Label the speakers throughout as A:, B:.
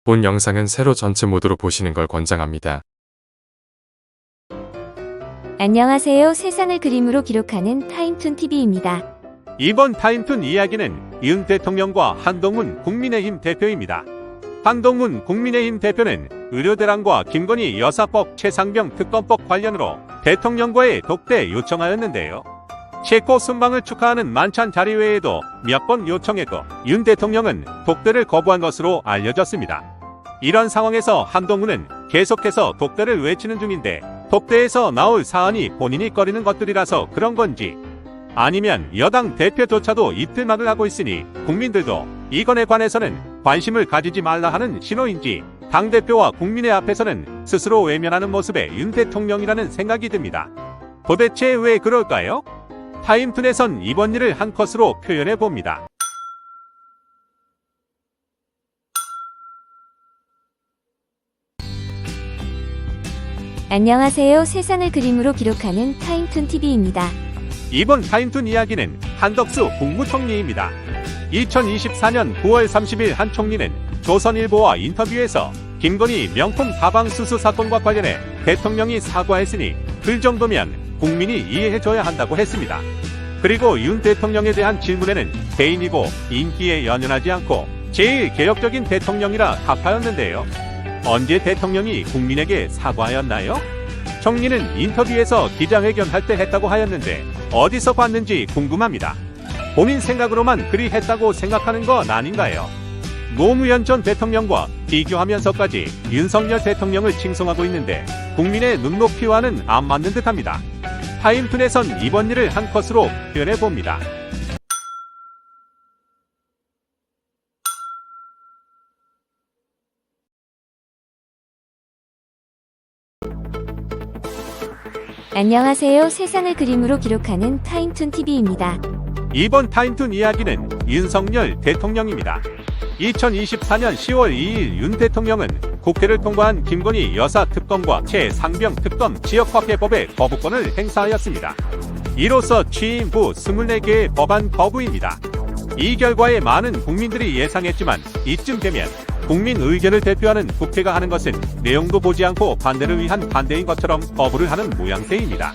A: 본 영상은 세로 전체 모드로 보시는 걸 권장합니다.
B: 안녕하세요. 세상을 그림으로 기록하는 타임툰TV입니다.
C: 이번 타임툰 이야기는 윤 대통령과 한동훈 국민의힘 대표입니다. 한동훈 국민의힘 대표는 의료대란과 김건희 여사법 최상병 특검법 관련으로 대통령과의 독대 요청하였는데요. 체코 순방을 축하하는 만찬 자리 외에도 몇 번 요청했고 윤 대통령은 독대를 거부한 것으로 알려졌습니다. 이런 상황에서 한동훈은 계속해서 독대를 외치는 중인데 독대에서 나올 사안이 본인이 꺼리는 것들이라서 그런 건지 아니면 여당 대표조차도 이틀막을 하고 있으니 국민들도 이건에 관해서는 관심을 가지지 말라 하는 신호인지 당대표와 국민의 앞에서는 스스로 외면하는 모습의 윤 대통령이라는 생각이 듭니다. 도대체 왜 그럴까요? 타임툰에선 이번 일을 한 컷으로 표현해 봅니다.
B: 안녕하세요. 세상을 그림으로 기록하는 타임툰TV입니다.
C: 이번 타임툰 이야기는 한덕수 국무총리입니다. 2024년 9월 30일 한 총리는 조선일보와 인터뷰에서 김건희 명품 가방 수수 사건과 관련해 대통령이 사과했으니 그 정도면 국민이 이해해줘야 한다고 했습니다. 그리고 윤 대통령에 대한 질문에는 개인이고 인기에 연연하지 않고 제일 개혁적인 대통령이라 답하였는데요. 언제 대통령이 국민에게 사과하였나요? 총리는 인터뷰에서 기자회견할 때 했다고 하였는데 어디서 봤는지 궁금합니다. 본인 생각으로만 그리 했다고 생각하는 건 아닌가요? 노무현 전 대통령과 비교하면서까지 윤석열 대통령을 칭송하고 있는데 국민의 눈높이와는 안 맞는 듯합니다. 타임툰에선 이번 일을 한 컷으로 표현해봅니다.
B: 안녕하세요. 세상을 그림으로 기록하는 타임툰TV입니다.
C: 이번 타임툰 이야기는 윤석열 대통령입니다. 2024년 10월 2일 윤 대통령은 국회를 통과한 김건희 여사 특검과 최상병 특검 지역화폐법의 거부권을 행사하였습니다. 이로써 취임 후 24개의 법안 거부입니다. 이 결과에 많은 국민들이 예상했지만 이쯤 되면 국민 의견을 대표하는 국회가 하는 것은 내용도 보지 않고 반대를 위한 반대인 것처럼 거부를 하는 모양새입니다.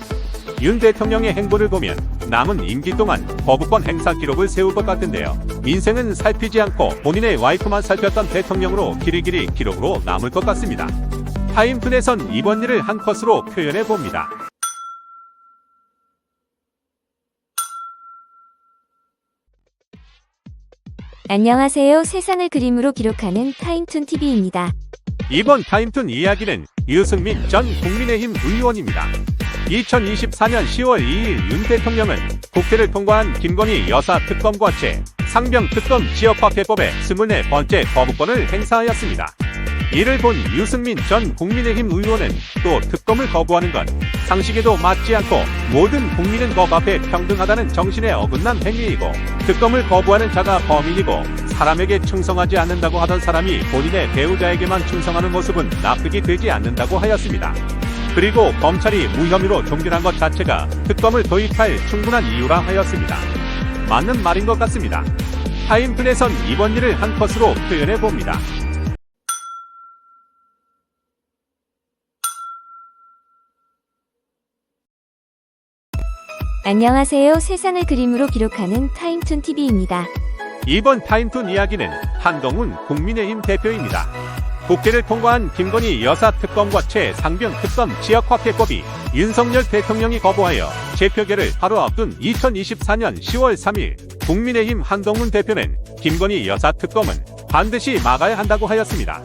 C: 윤 대통령의 행보를 보면 남은 임기 동안 거부권 행사 기록을 세울 것 같은데요. 민생은 살피지 않고 본인의 와이프만 살폈던 대통령으로 길이길이 기록으로 남을 것 같습니다. 타임툰에선 이번 일을 한 컷으로 표현해 봅니다.
B: 안녕하세요. 세상을 그림으로 기록하는 타임툰TV입니다.
C: 이번 타임툰 이야기는 유승민 전 국민의힘 의원입니다. 2024년 10월 2일 윤 대통령은 국회를 통과한 김건희 여사 특검과 최상병 특검 지역화폐법의 24번째 거부권을 행사하였습니다. 이를 본 유승민 전 국민의힘 의원은 또 특검을 거부하는 건 상식에도 맞지 않고 모든 국민은 법 앞에 평등하다는 정신에 어긋난 행위이고 특검을 거부하는 자가 범인이고 사람에게 충성하지 않는다고 하던 사람이 본인의 배우자에게만 충성하는 모습은 납득이 되지 않는다고 하였습니다. 그리고 검찰이 무혐의로 종결한 것 자체가 특검을 도입할 충분한 이유라 하였습니다. 맞는 말인 것 같습니다. 타임툰에선 이번 일을 한 컷으로 표현해 봅니다.
B: 안녕하세요. 세상을 그림으로 기록하는 타임툰TV입니다.
C: 이번 타임툰 이야기는 한동훈 국민의힘 대표입니다. 국회를 통과한 김건희 여사 특검과 최상병 특검 지역화폐법이 윤석열 대통령이 거부하여 재표결을 하루 앞둔 2024년 10월 3일 국민의힘 한동훈 대표는 김건희 여사 특검은 반드시 막아야 한다고 하였습니다.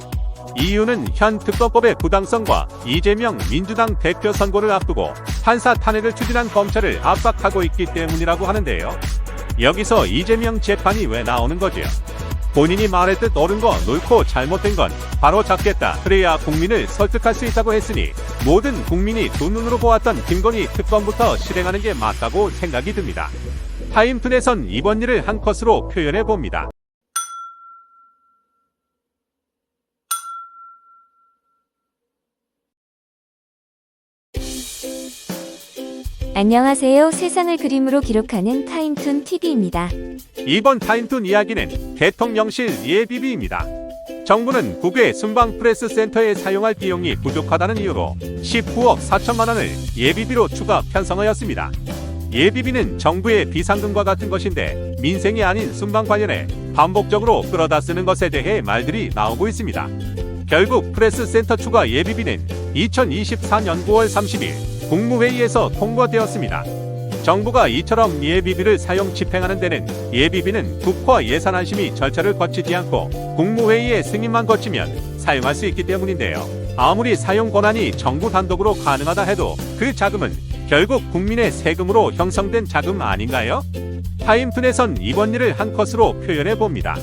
C: 이유는 현 특검법의 부당성과 이재명 민주당 대표 선거를 앞두고 판사 탄핵을 추진한 검찰을 압박하고 있기 때문이라고 하는데요. 여기서 이재명 재판이 왜 나오는 거지요? 본인이 말했듯 옳은 거 놓고 잘못된 건 바로 잡겠다. 그래야 국민을 설득할 수 있다고 했으니 모든 국민이 두 눈으로 보았던 김건희 특검부터 실행하는 게 맞다고 생각이 듭니다. 타임툰에선 이번 일을 한 컷으로 표현해 봅니다.
B: 안녕하세요. 세상을 그림으로 기록하는 타임툰TV입니다.
C: 이번 타임툰 이야기는 대통령실 예비비입니다. 정부는 국외 순방프레스센터에 사용할 비용이 부족하다는 이유로 19억 4천만 원을 예비비로 추가 편성하였습니다. 예비비는 정부의 비상금과 같은 것인데 민생이 아닌 순방 관련해 반복적으로 끌어다 쓰는 것에 대해 말들이 나오고 있습니다. 결국 프레스센터 추가 예비비는 2024년 9월 30일 국무회의에서 통과되었습니다. 정부가 이처럼 예비비를 사용 집행하는 데는 예비비는 국회 예산안심의 절차를 거치지 않고 국무회의의 승인만 거치면 사용할 수 있기 때문인데요. 아무리 사용 권한이 정부 단독으로 가능하다 해도 그 자금은 결국 국민의 세금으로 형성된 자금 아닌가요? 타임툰에선 이번 일을 한 컷으로 표현해 봅니다.